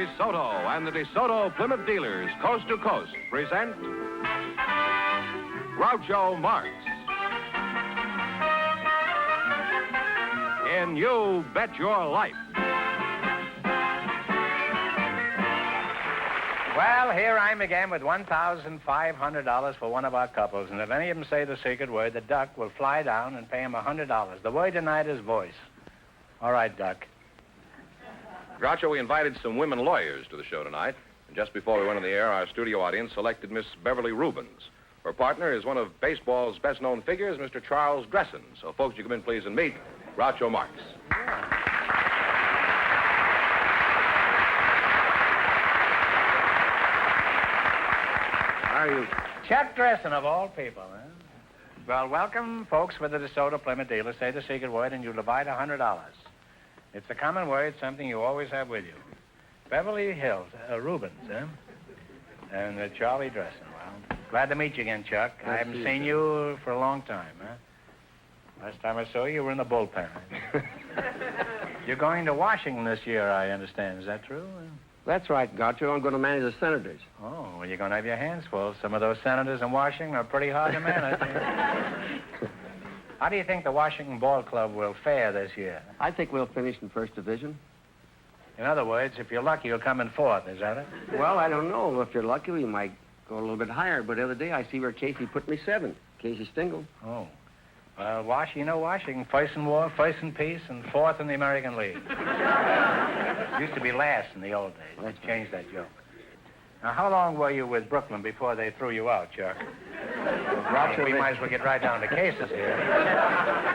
DeSoto and the DeSoto Plymouth dealers, coast to coast, present Groucho Marx in You Bet Your Life. Well, here I'm again with $1,500 for one of our couples, and if any of them say the secret word, the duck will fly down and pay him $100. The word tonight is voice. All right, Duck. Groucho, we invited some women lawyers to the show tonight. And just before we went on the air, our studio audience selected Miss Beverly Rubens. Her partner is one of baseball's best-known figures, Mr. Charles Dressen. So, folks, you come in, please, and meet Groucho Marx. How are you? Chuck Dressen, of all people, huh? Well, welcome, folks, for the DeSoto Plymouth dealer. Say the secret word, and you'll divide $100. It's a common word, something you always have with you. Beverly Hills, Rubens, huh? And Charlie Dressen. Well, glad to meet you again, Chuck. I haven't seen you for a long time, huh? Last time I saw you, you were in the bullpen. You're going to Washington this year, I understand. Is that true? That's right, Groucho. I'm going to manage the senators. Oh, well, you're going to have your hands full. Some of those senators in Washington are pretty hard to manage. How do you think the Washington Ball Club will fare this year? I think we'll finish in first division. In other words, if you're lucky, you'll come in fourth. Is that it? Well, I don't know. If you're lucky, we might go a little bit higher. But the other day, I see where Casey put me 7th. Casey Stengel. Oh. Well, Washington, first in war, first in peace, and fourth in the American League. Used to be last in the old days. Let's change that joke. Now, how long were you with Brooklyn before they threw you out, Chuck? Groucho, we might as well get right down to cases here.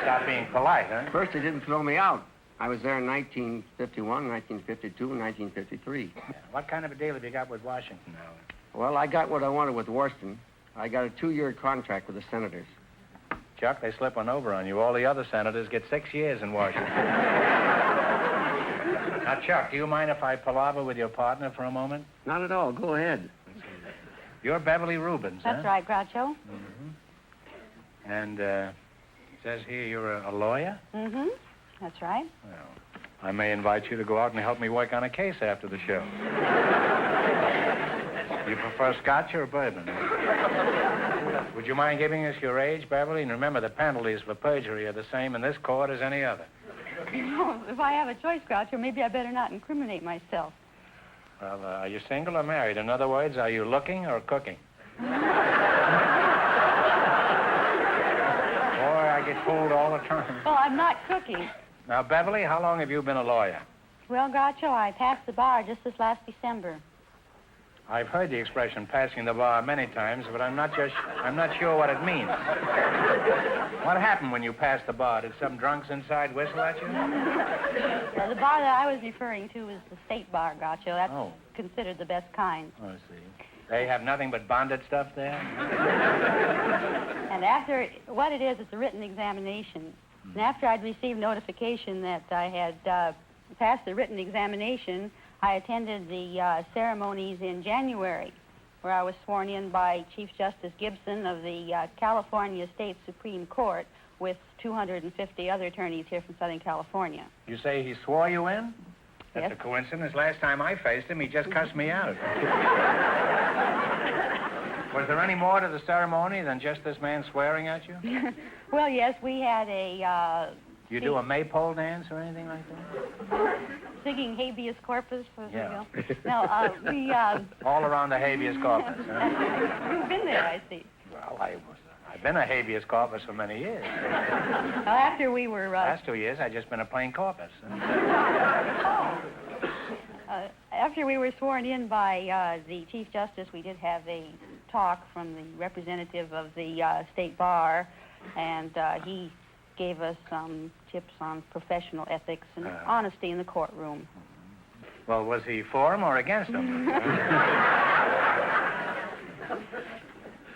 Stop being polite, huh? First, they didn't throw me out. I was there in 1951, 1952, and 1953. What kind of a deal have you got with Washington now? Well, I got what I wanted with Worston. I got a 2-year contract with the senators. Chuck, they slip one over on you. All the other senators get 6 years in Washington. Now, Chuck, do you mind if I palaver with your partner for a moment? Not at all. Go ahead. You're Beverly Rubens, That's huh? right, Groucho. Mm-hmm. And, it says here you're a lawyer? Mm-hmm. That's right. Well, I may invite you to go out and help me work on a case after the show. You prefer scotch or bourbon? Would you mind giving us your age, Beverly? And remember, the penalties for perjury are the same in this court as any other. Well, if I have a choice, Groucho, maybe I better not incriminate myself. Well, are you single or married? In other words, are you looking or cooking? Boy, I get fooled all the time. Well, I'm not cooking. Now, Beverly, how long have you been a lawyer? Well, Groucho, I passed the bar just this last December. I've heard the expression passing the bar many times, but I'm not sure what it means. What happened when you passed the bar? Did some drunks inside whistle at you? Well, the bar that I was referring to is the state bar, Groucho. That's considered the best kind. Oh, I see. They have nothing but bonded stuff there? And after, what it is, it's a written examination. And after I'd received notification that I had passed the written examination, I attended the ceremonies in January, where I was sworn in by Chief Justice Gibson of the California State Supreme Court with 250 other attorneys here from Southern California. You say he swore you in? That's Yes. a coincidence. Last time I faced him, he just cussed me out. Was there any more to the ceremony than just this man swearing at you? Well, yes, we had a... You do a maypole dance or anything like that? Singing habeas corpus. Yeah. No, we... All around the habeas corpus, huh? You've been there, I see. Well, I've been a habeas corpus for many years. Well, after we were... Last 2 years, I've just been a plain corpus. After we were sworn in by the Chief Justice, we did have a talk from the representative of the State Bar, and he gave us some tips on professional ethics and honesty in the courtroom. Well, was he for him or against him?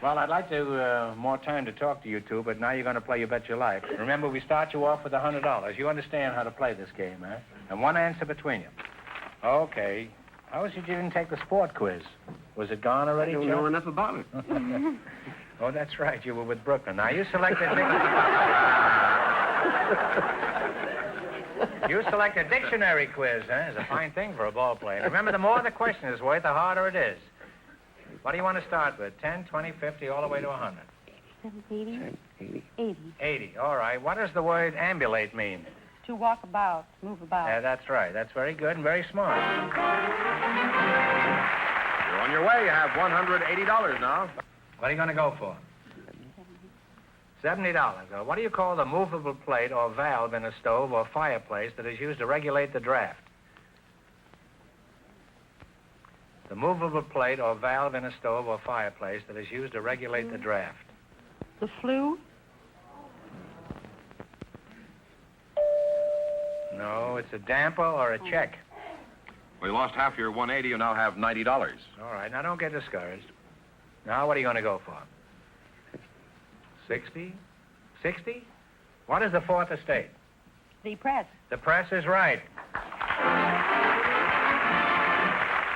Well, I'd like to more time to talk to you two, but now you're going to play You Bet Your Life. Remember, we start you off with $100. You understand how to play this game, huh? And one answer between you. Okay. How is it you didn't take the sport quiz? Was it gone already, I don't know enough about it. Oh, that's right. You were with Brooklyn. Now, you selected me. You select a dictionary quiz, huh? It's a fine thing for a ball player. Remember, the more the question is worth, the harder it is. What do you want to start with? 10, 20, 50, all the way to 100? 80. 80. 80. 80, all right. What does the word ambulate mean? To walk about, move about. Yeah, that's right. That's very good and very smart. You're on your way. You have $180 now. What are you going to go for? $70. What do you call the movable plate or valve in a stove or fireplace that is used to regulate the draft? The movable plate or valve in a stove or fireplace that is used to regulate the draft. The flue? No, it's a damper or a check. Well, you lost half your 180. You now have $90. All right, now don't get discouraged. Now, what are you going to go for? 60? 60? What is the fourth estate? The press. The press is right.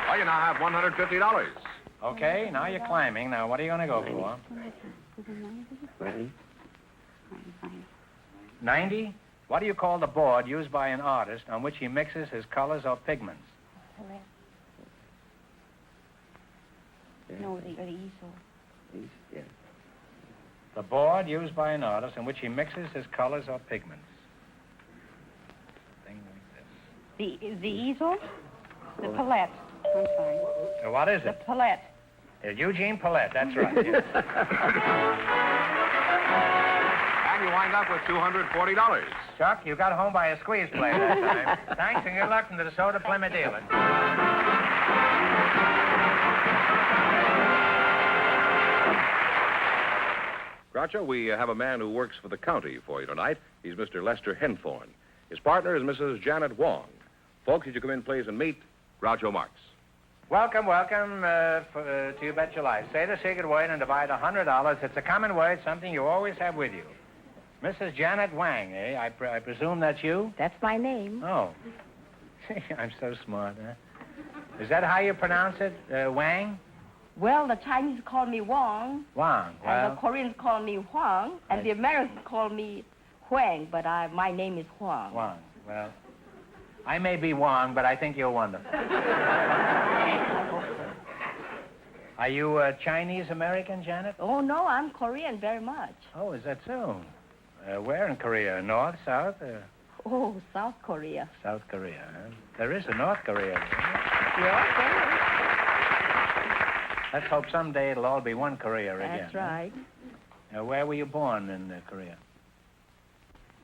Well, you now have $150. Okay, now you're climbing. Now, what are you going to go for? 20. 90? What do you call the board used by an artist on which he mixes his colors or pigments? No, the easel. Yeah. The board used by an artist in which he mixes his colors or pigments. Thing like this. The easel? The palette. I'm sorry. What is The it? palette. Eugene Palette, that's right. Yes. And you wind up with $240. Chuck, you got home by a squeeze play that time. Thanks and good luck from the DeSoto Plymouth dealer. Groucho, we have a man who works for the county for you tonight. He's Mr. Lester Henthorne. His partner is Mrs. Janet Wong. Folks, would you come in, please, and meet Groucho Marx. Welcome to You Bet Your Life. Say the secret word and divide $100. It's a common word, something you always have with you. Mrs. Janet Wang, eh? I presume that's you? That's my name. Oh. I'm so smart, huh? Is that how you pronounce it, Wang? Well, the Chinese call me Wang, Wang. and Well, the Koreans call me Huang, and the Americans call me Huang, but my name is Huang. Wang. Well, I may be Wang, but I think you're wonderful. Are you Chinese-American, Janet? Oh, no, I'm Korean very much. Oh, is that so? Where in Korea? North, South? Oh, South Korea. South Korea, huh? There is a North Korea. Yes, there Let's hope someday it'll all be one Korea is. again. That's right. Now, where were you born in Korea?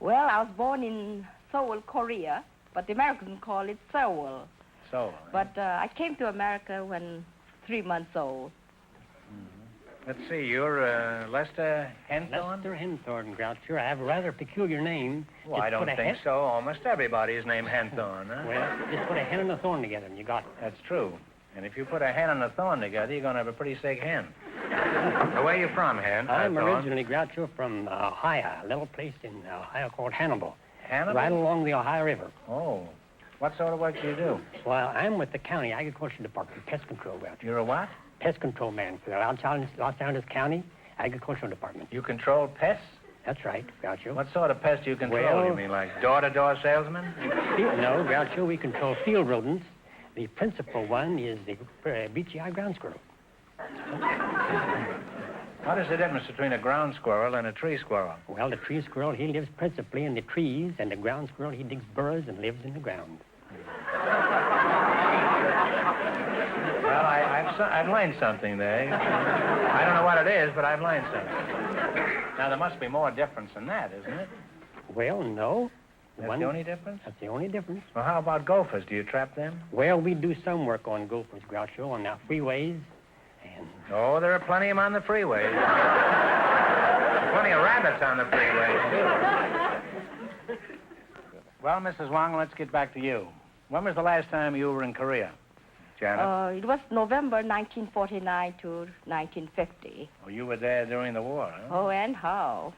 Well, I was born in Seoul, Korea, but the Americans call it Seoul. Seoul. But I came to America when 3 months old. Let's see, you're Lester Henthorne? Lester Henthorne, Groucho. I have a rather peculiar name. Well, I Just don't put a think hen- so. Almost everybody's named Henthorne, huh? Well, just put a hen and a thorn together and you got it. That's true. And if you put a hen and a thorn together, you're going to have a pretty sick hen. Now, where are you from, Hen? I'm Thorne? originally, Groucho, from Ohio, a little place in Ohio called Hannibal. Hannibal? Right along the Ohio River. Oh. What sort of work do you do? Well, I'm with the county agriculture department, pest control, Groucho. You're a what? Pest control man for the Los Angeles County agricultural department. You control pests? That's right, Groucho. What sort of pests do you control? Well- You mean like door-to-door salesman? No, Groucho, we control field rodents. The principal one is the beachy-eyed ground squirrel. What is the difference between a ground squirrel and a tree squirrel? Well, the tree squirrel, he lives principally in the trees, and the ground squirrel, he digs burrows and lives in the ground. Well, I've learned something there. I don't know what it is, but I've learned something. Now, there must be more difference than that, isn't it? Well, no. That's the only difference? That's the only difference. Well, how about gophers? Do you trap them? Well, we do some work on gophers, Groucho, on our freeways, and Oh, there are plenty of them on the freeway. Plenty of rabbits on the freeway. Well, Mrs. Wong, let's get back to you. When was the last time you were in Korea, Janet? It was November 1949 to 1950. Oh, you were there during the war, huh? Oh, and how?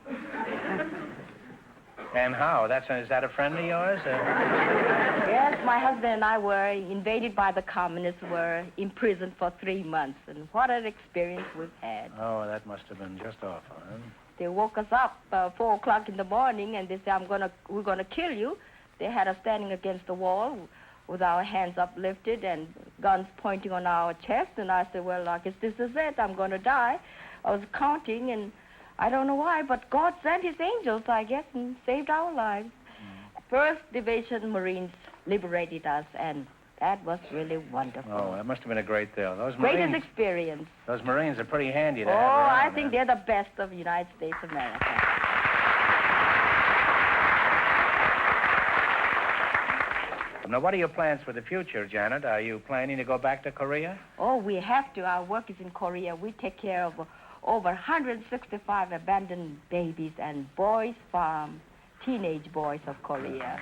And how? Is that a friend of yours? Yes, my husband and I were invaded by the communists, were imprisoned for 3 months, and what an experience we've had. Oh, that must have been just awful, huh? They woke us up 4 o'clock in the morning, and they said, we're gonna kill you, They had us standing against the wall with our hands uplifted and guns pointing on our chest. And I said, well, I guess this is it. I'm going to die. I was counting, and I don't know why, but God sent his angels, I guess, and saved our lives. First Division Marines liberated us, and that was really wonderful. Oh, that must have been a great deal. Those Greatest Marines, experience. those Marines are pretty handy to Oh, have around, I think huh? they're the best of the United States of America. Now, what are your plans for the future, Janet? Are you planning to go back to Korea? Oh, we have to. Our work is in Korea. We take care of over 165 abandoned babies and boys from teenage boys of Korea.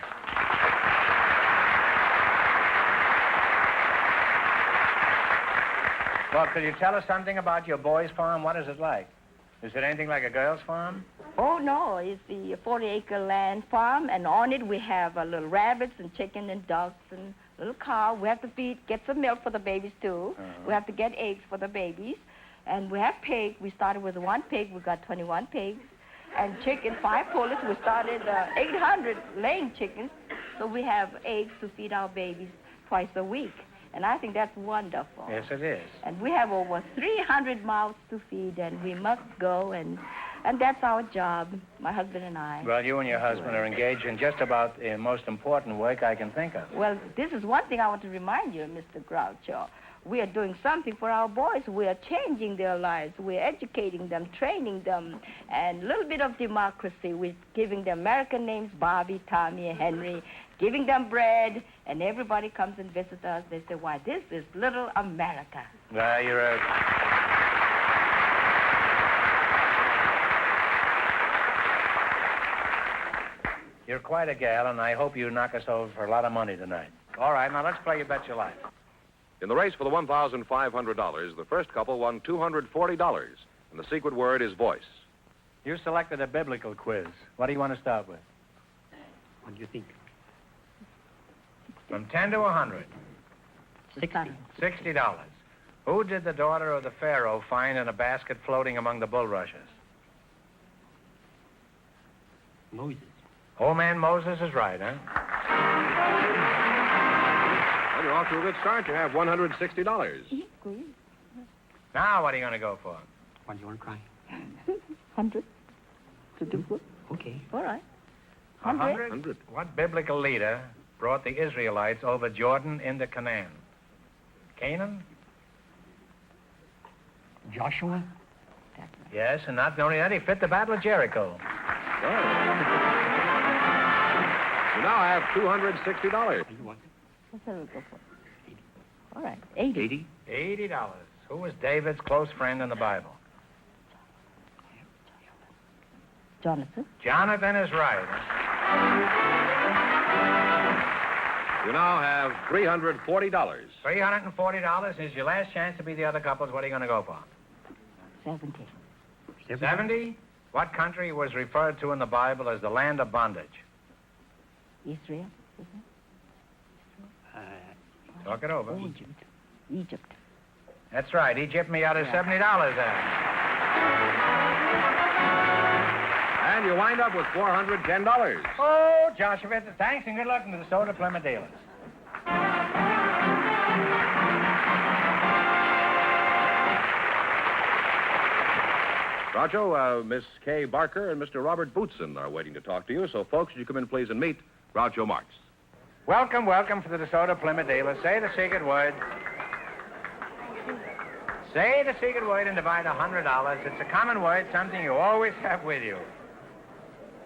Well, could you tell us something about your boys' farm? What is it like? Is it anything like a girl's farm? Oh, no, it's the 40-acre land farm, and on it we have little rabbits and chicken and ducks and little cow. We have to get some milk for the babies, too. We have to get eggs for the babies. And we have pigs. We started with 1 pig. We got 21 pigs. And chicken, 5 pullets. We started 800 laying chickens. So we have eggs to feed our babies twice a week. And I think that's wonderful. Yes, it is. And we have over 300 mouths to feed, and we must go, and that's our job, my husband and I. Well, you and your husband are engaged in just about the most important work I can think of. Well, this is one thing I want to remind you, Mr. Groucho. We are doing something for our boys. We are changing their lives. We're educating them, training them, and a little bit of democracy. We're giving them American names, Bobby, Tommy, and Henry, giving them bread, and everybody comes and visits us. They say, why, this is little America. Well, you're quite a gal, and I hope you knock us over for a lot of money tonight. All right, now let's play You Bet Your Life. In the race for the $1,500, the first couple won $240, and the secret word is voice. You selected a biblical quiz. What do you want to start with? What do you think? From 10 to 100. 60. $60. Who did the daughter of the Pharaoh find in a basket floating among the bulrushes? Moses. Old man Moses is right, huh? Well, you're off to a good start. You have $160. Now, what are you going to go for? What do you want to try? 100 to do good. Okay. All right. 100? 100. What biblical leader brought the Israelites over Jordan into Canaan? Canaan? Joshua? Yes, and not only that, he fit the Battle of Jericho. You now have $260. What do you want? Let's have a go for it. All right. 80. $80. Who was David's close friend in the Bible? Jonathan. Jonathan is right. You now have $340. $340 is your last chance to be the other couples. What are you going to go for? 70. 70? What country was referred to in the Bible as the land of bondage? Israel. Talk it over. Egypt. That's right. Egypt me out of $70 there. And you wind up with $410. Oh, Joshua, thanks and good luck to the Soda Plymouth dealers. Groucho, Miss Kay Barker and Mr. Robert Bootson are waiting to talk to you. So, folks, would you come in, please, and meet Groucho Marx. Welcome, welcome for the DeSoto Plymouth dealers. Say the secret word. Say the secret word and divide $100. It's a common word, something you always have with you.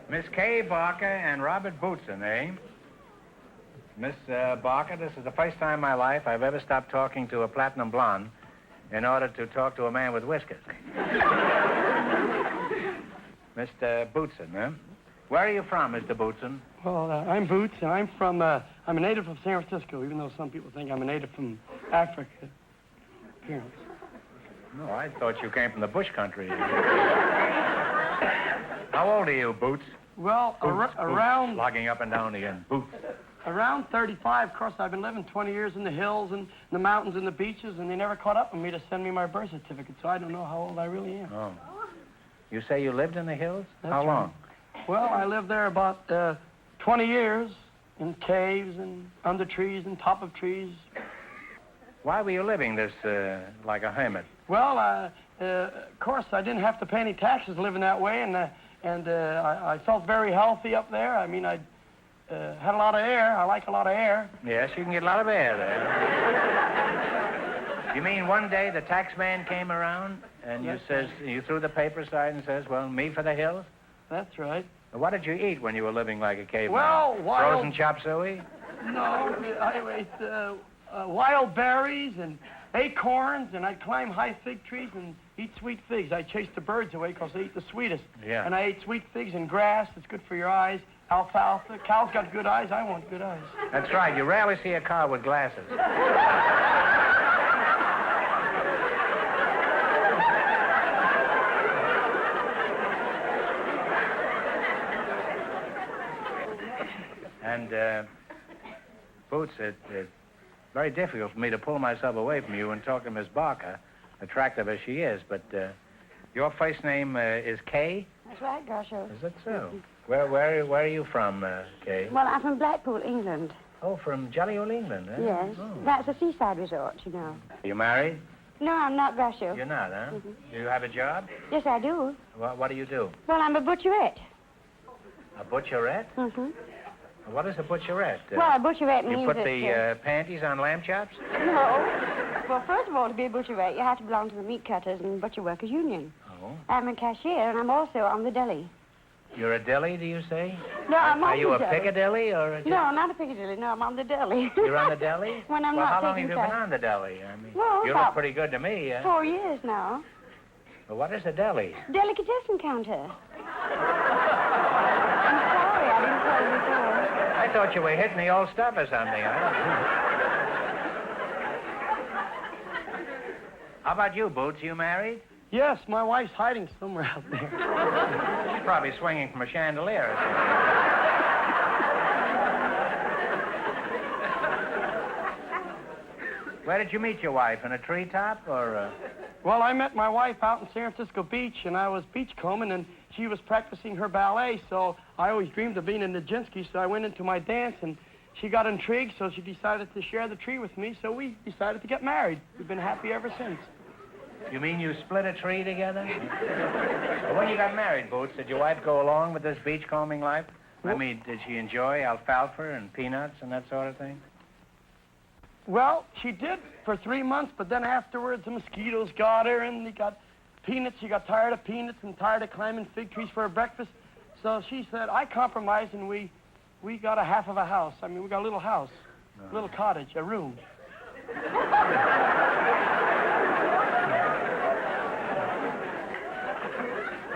Miss Kay Barker and Robert Bootson, eh? Miss Barker, this is the first time in my life I've ever stopped talking to a platinum blonde in order to talk to a man with whiskers. Mr. Bootson, huh? Where are you from, Mr. Bootson? Well, I'm Boots, and I'm a native of San Francisco, even though some people think I'm a native from Africa. Appearance. No, I thought you came from the bush country. How old are you, Boots? Well, Boots, around slogging up and down again. Boots. around 35. Of course, I've been living 20 years in the hills and the mountains and the beaches, and they never caught up with me to send me my birth certificate, so I don't know how old I really am. Oh. You say you lived in the hills? That's How long? Well, I lived there about 20 years, in caves and under trees and top of trees. Why were you living this like a hermit? Well, of course, I didn't have to pay any taxes living that way, and I felt very healthy up there. I mean, I had a lot of air. I like a lot of air. Yes, you can get a lot of air there. You mean one day the tax man came around and you threw the paper aside and says, well, me for the hills? That's right. What did you eat when you were living like a caveman? Well, frozen chop suey? No, I ate wild berries and acorns, and I'd climb high fig trees and eat sweet figs. I chased the birds away because they eat the sweetest. Yeah. And I ate sweet figs and grass. It's good for your eyes. Alfalfa. Cows got good eyes. I want good eyes. That's right. You rarely see a cow with glasses. And, Boots, it's very difficult for me to pull myself away from you and talk to Miss Barker, attractive as she is, but your first name is Kay? That's right, Groucho. Is that so? Where are you from, Kay? Well, I'm from Blackpool, England. Oh, from jolly old England, eh? Yes. Oh. That's a seaside resort, you know. Are you married? No, I'm not, Groucho. You're not, huh? Do you have a job? Yes, I do. What do you do? Well, I'm a butcherette. A butcherette? Mm-hmm. What is a butcherette? Well, a butcherette means You put that, the panties on lamb chops? No. Well, first of all, to be a butcherette, you have to belong to the Meat Cutters and Butcher Workers Union. Oh. I'm a cashier, and I'm also on the deli. You're a deli, do you say? No, I'm on Are you the a deli. Piccadilly or a... No, not a Piccadilly. No, I'm on the deli. You're on the deli? When I'm well, not how long have taking you been time. on the deli? I mean, Well, you about look pretty good to me. 4 years now. Well, what is a deli? Delicatessen counter. I'm sorry, I didn't tell you before. I thought you were hitting the old stuff or something. How about you, Boots? You married? Yes, my wife's hiding somewhere out there. She's probably swinging from a chandelier or something. Where did you meet your wife? In a treetop or... Well, I met my wife out in San Francisco Beach, and I was beachcombing, and she was practicing her ballet, so I always dreamed of being a Nijinsky, so I went into my dance, and she got intrigued, so she decided to share the tree with me, so we decided to get married. We've been happy ever since. You mean you split a tree together? Well, when you got married, Boots, did your wife go along with this beachcombing life? I mean, did she enjoy alfalfa and peanuts and that sort of thing? Well, she did for 3 months, but then afterwards the mosquitoes got her, and they got peanuts. She got tired of peanuts and tired of climbing fig trees for her breakfast. So she said, I compromised, and we got a half of a house. I mean, we got a little house, a little cottage, a room.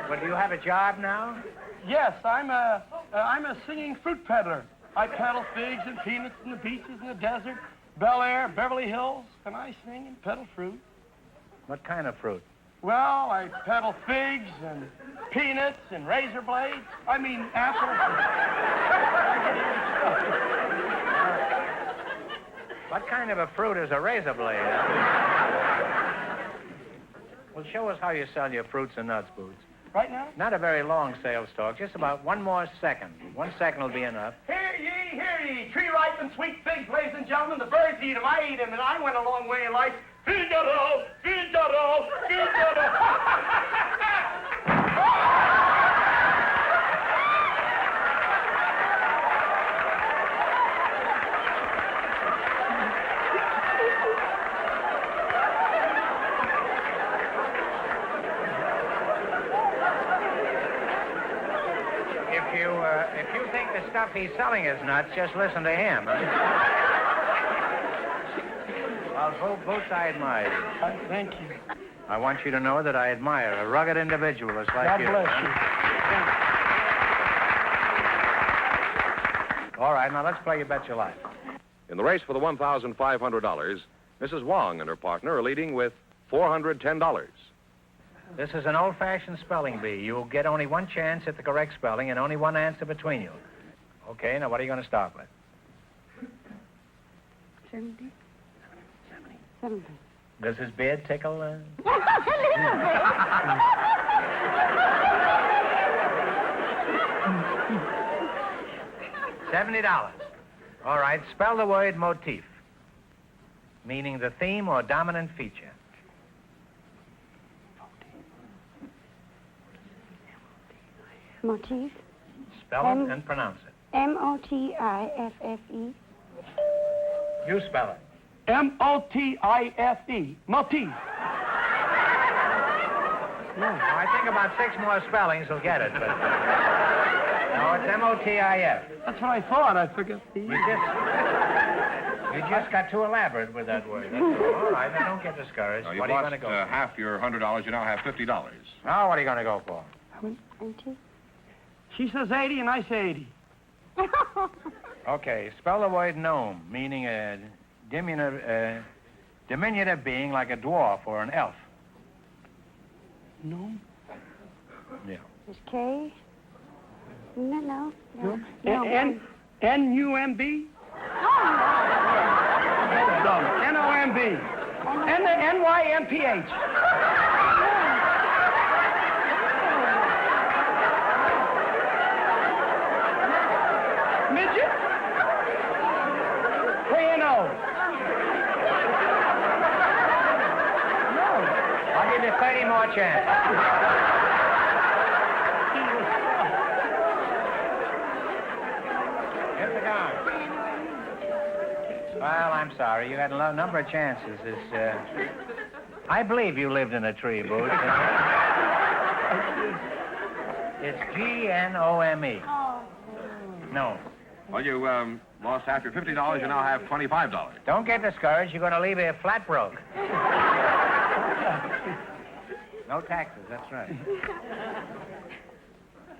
Well, do you have a job now? Yes, I'm a singing fruit peddler. I peddle figs and peanuts in the beaches in the desert, Bel Air, Beverly Hills, and I sing and peddle fruit. What kind of fruit? Well, I peddle figs and peanuts and razor blades. I mean, apples. What kind of a fruit is a razor blade? Well, show us how you sell your fruits and nuts, Boots. Right now? Not a very long sales talk, just about one more second. 1 second will be enough. Hear ye, tree-ripe and sweet figs, ladies and gentlemen. The birds eat 'em, I eat 'em, and I went a long way in life. Figaro, Figaro, Figaro. If you think the stuff he's selling is nuts, just listen to him. Huh? Well, Boots, I admire you. Thank you. I want you to know that I admire a rugged individualist like God you. bless huh? you. All right, now let's play You Bet Your Life. In the race for the $1,500, Mrs. Wong and her partner are leading with $410. This is an old-fashioned spelling bee. You'll get only one chance at the correct spelling and only one answer between you. Okay, now what are you going to start with? 70. 70. Does his beard tickle? $70. All right, spell the word motif, meaning the theme or dominant feature. Motif. Spell it and pronounce it. M-O-T-I-F-F-E. You spell it. M-O-T-I-F-E. Motif. I think about 6 more spellings will get it, but... No, it's M-O-T-I-F. That's what I thought. I forgot the... You just got too elaborate with that word. That's all right, now don't get discouraged. Now, What are you going to you've go lost half your $100. You now have $50. Now, what are you going to go for? 80. She says 80 and I say 80. Okay, spell the word gnome, meaning a diminutive being like a dwarf or an elf. No. Yeah. Is K? No. N-U-M-B? No. N-O-M-B. N-Y-M-P-H. Midget? K-N-O. No. I'll give you 30 more chances. Hit the gong. Well, I'm sorry. You had a number of chances. I believe you lived in a tree, Boots. It's G-N-O-M-E. No. Well, you lost half your $50. You now have $25. Don't get discouraged. You're going to leave here flat broke. No taxes, that's right.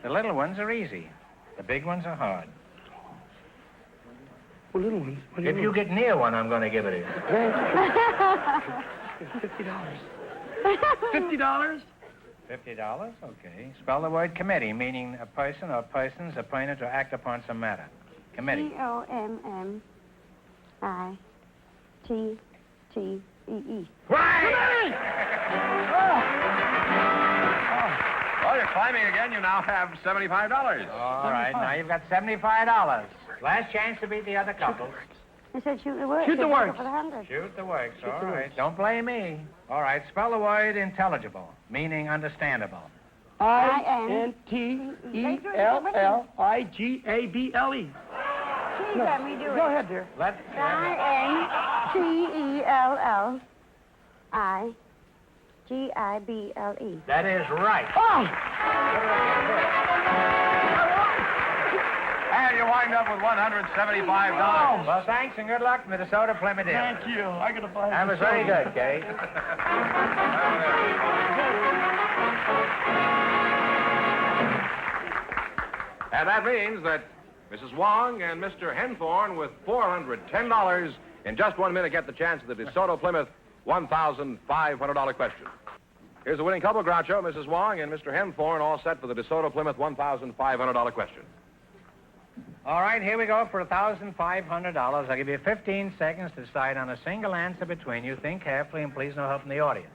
The little ones are easy. The big ones are hard. Well, little ones. If you get near one, I'm going to give it to you. $50? $50? Okay. Spell the word committee, meaning a person or persons appointed to act upon some matter. Committee. C-O-M-M-I-T-T-E-E. Right! Well, you're climbing again. You now have $75. All right, now you've got $75. Last chance to beat the other couple. I said shoot the works. Shoot the works. For the 100. Shoot the works, all right. Don't blame me. All right, spell the word intelligible, meaning understandable. I-N-T-E-L-L-I-G-A-B-L-E. Please let me do it. Go ahead, dear. I-N-T-E-L-L-I-G-I-B-L-E. That is right. Oh! And you wind up with $175. Well, thanks and good luck, Minnesota Plymouth. Thank you. I got to buy That was very good, Kate. And that means that Mrs. Wong and Mr. Henthorne with $410 in just 1 minute get the chance at the DeSoto Plymouth $1,500 question. Here's the winning couple, Groucho, Mrs. Wong and Mr. Henthorne, all set for the DeSoto Plymouth $1,500 question. All right, here we go for $1,500. I'll give you 15 seconds to decide on a single answer between you. Think carefully and please no help from the audience.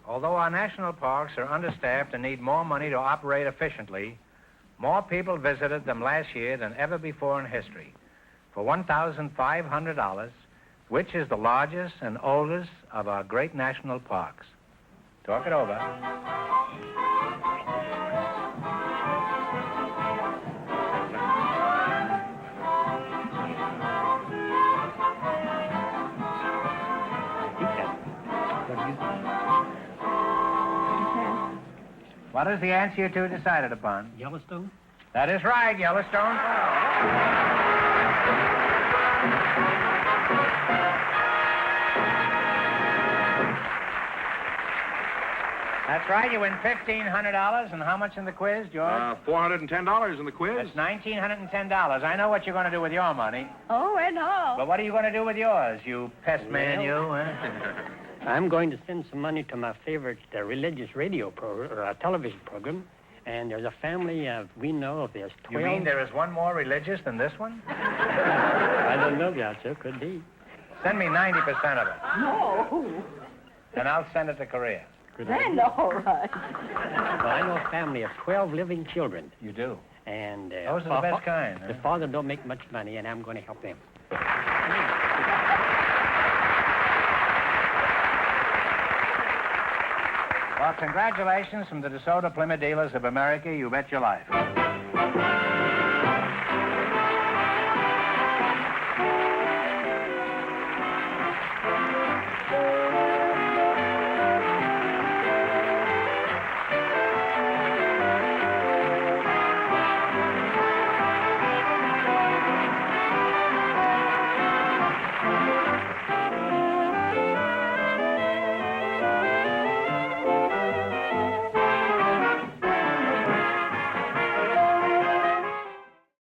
Although our national parks are understaffed and need more money to operate efficiently, more people visited them last year than ever before in history. For $1,500, which is the largest and oldest of our great national parks? Talk it over. What is the answer you two decided upon? Yellowstone? That is right, Yellowstone. That's right, you win $1,500. And how much in the quiz, George? $410 in the quiz. That's $1,910. I know what you're going to do with your money. Oh, and all. But what are you going to do with yours, you pest man, you? Huh? I'm going to send some money to my favorite religious radio television program. And there's a family we know of. There's 12. You mean there is one more religious than this one? I don't know, Groucho. Could be. Send me 90% of it. No. And I'll send it to Korea. Then all right. Well, I know a family of 12 living children. You do? And Those are the best kind. The father don't make much money, and I'm going to help him. Well, congratulations from the DeSoto Plymouth Dealers of America. You bet your life.